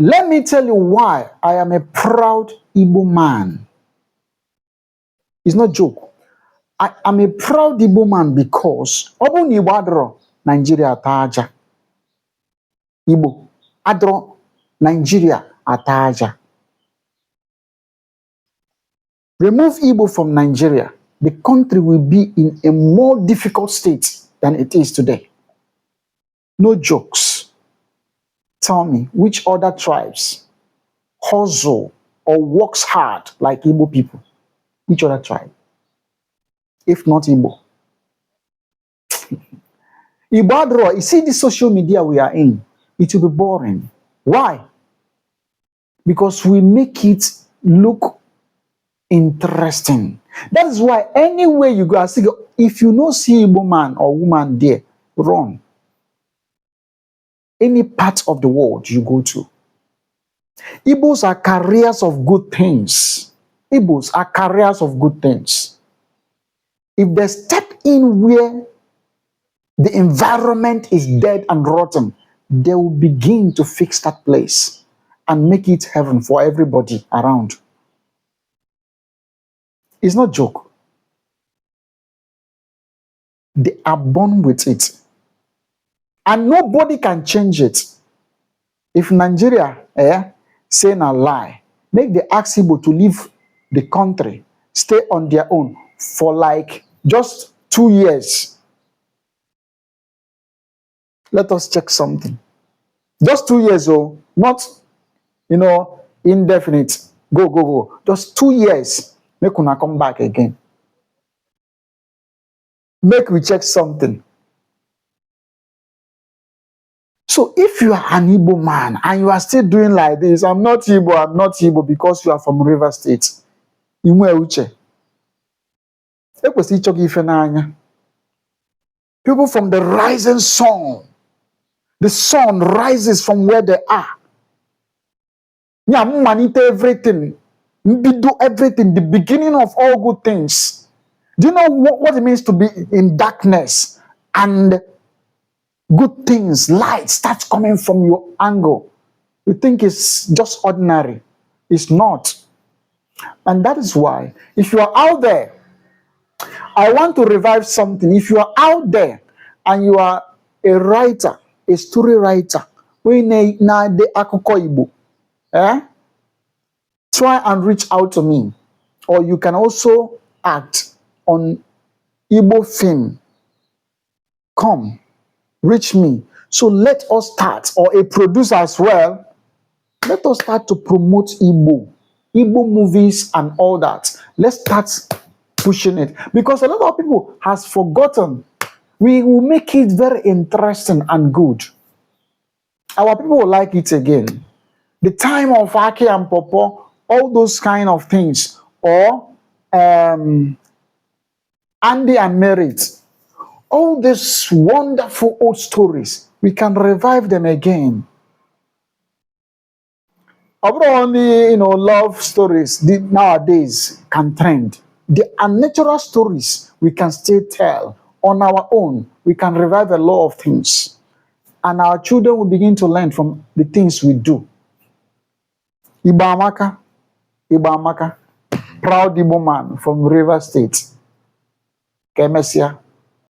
Let me tell you why I am a proud Igbo man. It's not joke. I am a proud Igbo man because Obu Igbo adro Nigeria ataja. Igbo adro Nigeria ataja. Remove Igbo from Nigeria, the country will be in a more difficult state than it is today. No jokes. Tell me, which other tribes hustle or works hard like Igbo people? Which other tribe? If not Igbo. Igbo adro, you see the social media we are in, it will be boring. Why? Because we make it look interesting. That is why anywhere you go, I say, if you no see Igbo man or woman there, run. Any part of the world you go to. Igbos are carriers of good things. Igbos are carriers of good things. If they step in where the environment is dead and rotten, they will begin to fix that place and make it heaven for everybody around. It's not a joke. They are born with it. And nobody can change it. If Nigeria say a lie, make the ask Igbo to leave the country, stay on their own for like just 2 years. Let us check something. Just 2 years, not, indefinite. Go. Just 2 years. Make una come back again. Make we check something. So if you are an Igbo man and you are still doing like this, I'm not Igbo because you are from River State. Imwe uche. People from the rising sun. The sun rises from where they are. Manite everything. Do everything, the beginning of all good things. Do you know what it means to be in darkness and good things, light starts coming from your angle? You think it's just ordinary. It's not. And that is why, if you are out there, I want to revive something. If you are out there and you are a writer, a story writer, try and reach out to me. Or you can also act on Igbo film. Come, reach me. So let us start, or a producer as well, let us start to promote Igbo movies and all that. Let's start pushing it. Because a lot of people has forgotten. We will make it very interesting and good. Our people will like it again. The time of Aki and Popo, all those kind of things, or Andy and Merit, all these wonderful old stories, we can revive them again. Only love stories nowadays can trend. The unnatural stories we can still tell on our own. We can revive a lot of things, and our children will begin to learn from the things we do. Ibamaka, proud Igbo man from River State. Kemesia.